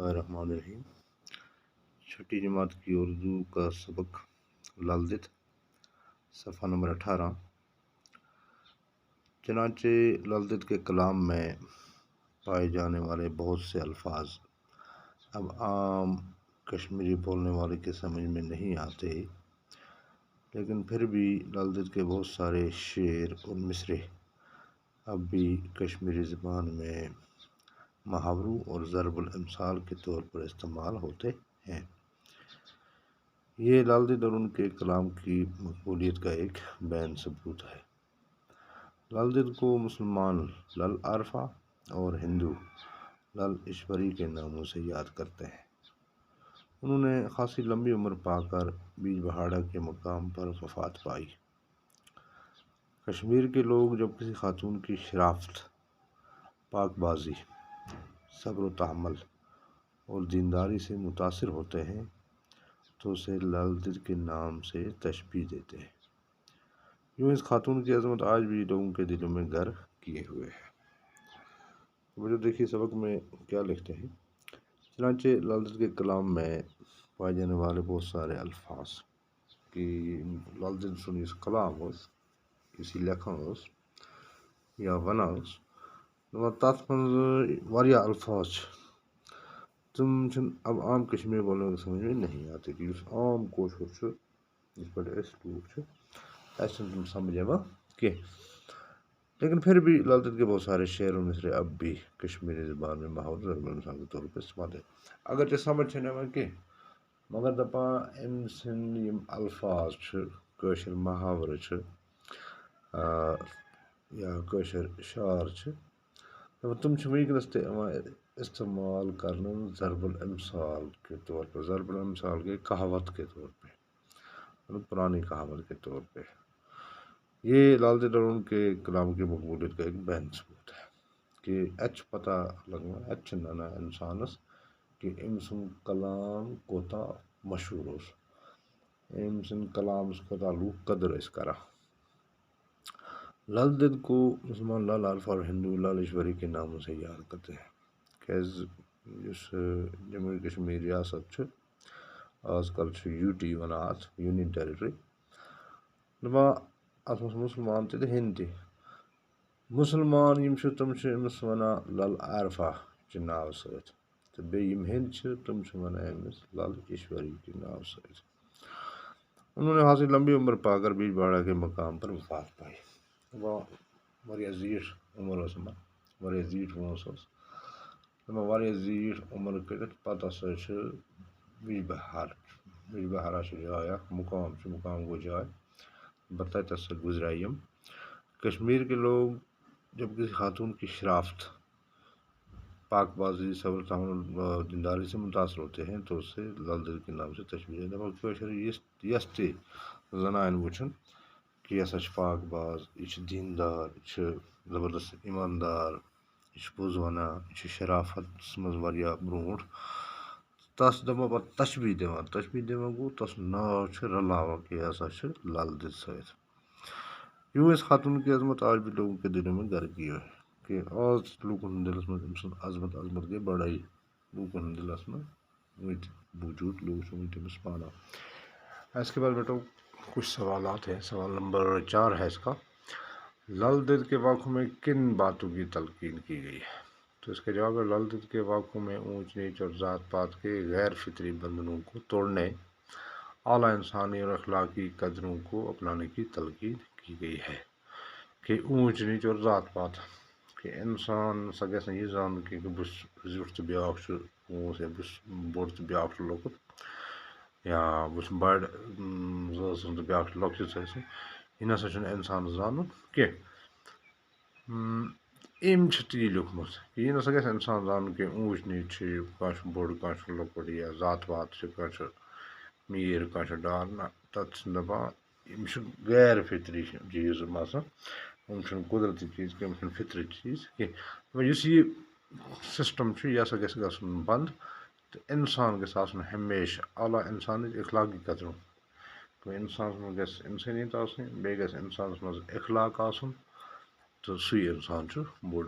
اللہ الرحمن الرحیم۔ چھٹی جماعت کی اردو کا سبق للدت، صفحہ نمبر 18۔ چنانچہ للدت کے کلام میں پائے جانے والے بہت سے الفاظ اب عام کشمیری بولنے والے کے سمجھ میں نہیں آتے، لیکن پھر بھی للدت کے بہت سارے شعر اور مصرے اب بھی کشمیری زبان میں محاوروں اور ضرب الامثال کے طور پر استعمال ہوتے ہیں۔ یہ للدت اور ان کے کلام کی مقبولیت کا ایک بین ثبوت ہے۔ للدت کو مسلمان لل عارفہ اور ہندو لل ایشوری کے ناموں سے یاد کرتے ہیں۔ انہوں نے خاصی لمبی عمر پا کر بیج بہاڑا کے مقام پر وفات پائی۔ کشمیر کے لوگ جب کسی خاتون کی شرافت، پاک بازی، صبر و تحمل اور دینداری سے متاثر ہوتے ہیں تو اسے للدت کے نام سے تشبیہ دیتے ہیں۔ یوں اس خاتون کی عظمت آج بھی لوگوں کے دلوں میں گھر کیے ہوئے ہے۔ مجھے دیکھیے سبق میں کیا لکھتے ہیں۔ چنانچہ للدت کے کلام میں پائے جانے والے بہت سارے الفاظ کہ للدت سنیس کلام ہو کسی لکھن ہو یا ونان ہو تات من واریاہ الفاظ تم اب عام کشمیر بولنے کے سمجھ میں نہیں آتے کہ اس عام کوشش جس پر لوگ ایسے تم سمجھ کہ لیکن پھر بھی للدت کے بہت سارے شعر و مصرے اب بھی کشمیری زبان میں محاورہ ضرب الامثال کے طور پر استعمال ہے۔ اگرچہ سمجھ کہ مگر دپا ام سند یم الفاظ کاشر محاورہ یا کاشر شعر تم ونکس تہ استعمال کرنا ضرب الامثال کے طور پر، ضرب الامثال کے کہاوت کے طور پہ، پرانی کہاوت کے طور پہ۔ یہ للدت اور ان کے کلام کی مقبولیت کا ایک بین ثبوت ہے کہ اچ پتہ لگنا اچ نانا انسانس کہ ام سن کلام کوتا مشہور اس، ام سن کلام کوتا لوگ قدر اس کرا۔ للدت کو مسلمان لل عارفہ اور ہندو لل ایشوری کے ناموں سے یاد کرتے ہیں۔ کیز اس جموں کشمیر ریاست آج کل یو ٹی ونان ات یونین ٹیریٹری دپا ات مسلمان تہ ہند تہ مسلمان یم تم امس ونان لل عارفہ چہ ناو ست تو بیم ہند تم ونان امس لل ایشوری کے ناو ست۔ انہوں نے خاصی لمبی عمر پا کر بیج بہاڑا کے مقام پر وفات پائی۔ واریاہ زیٹھ عمر اس واریاہ زیٹھ وٲنس واریاہ زیٹھ عمر کٔرِتھ پتہٕ ہسا چھِ بیج بہارا چھِ جاے اکھ مقام گوٚو جاے تتہِ ہسا گزرے یم۔ کشمیر کے لوگ جب کسی خاتون کی شرافت، پاک بازی، صبر تحمل دینداری سے متاثر ہوتے ہیں تو اسے للدت کے نام سے تشبیہ دیتے ہیں۔ یس تہ زنان وچھن کہ یہ ہسا پاک باز، یہ دیندار، یہ زبردست ایماندار، یہ پوٚز ونان، یہ شرافت مز واریاہ برونٹھ تس دپان پتہٕ تشبیہ دِوان گوٚو تس ناو رلاوان کہ یہ ہسا للدت ست۔ یوں اس خاتون کی عظمت آج بھی لوگوں کے دلوں میں گھر کی ہے کہ آج لوگن دلس مز ام سن عظمت گئی بڑائی لوگن دلس مز موجود لوگ تمس پانا۔ اس کے بعد بیٹو کچھ سوالات ہیں۔ سوال نمبر 4 ہے اس کا، للدت کے واقعوں میں کن باتوں کی تلقین کی گئی ہے؟ تو اس کا جواب ہے للدت کے واقعوں میں اونچ نیچ اور ذات پات کے غیر فطری بندھنوں کو توڑنے، اعلیٰ انسانی اور اخلاقی قدروں کو اپنانے کی تلقین کی گئی ہے کہ اونچ نیچ اور ذات پات کہ انسان سا گژھِ نہٕ یہِ زانُن کینٛہہ کہ بہٕ چھُس زیُٹھ تہٕ بیٛاکھ چھُ پوٗنٛژھ یا بہٕ چھُس بوٚڑ تہٕ بیٛاکھ چھُ لۄکُٹ یا بہٕ چھُس بڑِ زٲژن تہٕ بیٛاکھ چھُ لۄکچہِ ژٲژن، یہِ نسا چھُنہٕ اِنسانس زانُن کینٛہہ۔ أمۍ چھُ تی لیوٗکھمُت کہِ یہِ نسا گژھِ اِنسان زانُن کینٛہہ اونچ نیچ چھِ کانٛہہ چھُ بوٚڑ کانٛہہ چھُ لۄکُٹ یا ذات پات چھِ کانٛہہ چھُ میٖر کانٛہہ چھُ ڈار، نہ تتھ چھِ دپان یِم چھِ غیر فطری چیٖز یِم آسان، یِم چھِنہٕ قۄدرتی چیٖز کینٛہہ، یِم چھِنہٕ فطری چیٖز کینٛہہ۔ یُس یہِ سسٹم چھُ یہِ ہسا گژھِ گژھُن بنٛد تہٕ اِنسان گژھِ آسُن ہمیشہِ اعلیٰ انسانٕچ اخلاقی قدروں، انسانس منٛز گژھِ انسٲنیت آسٕنۍ، بیٚیہِ گژھِ انسانس منٛز اخلاق آسُن تہٕ سُے انسان چھُ بوٚڑ۔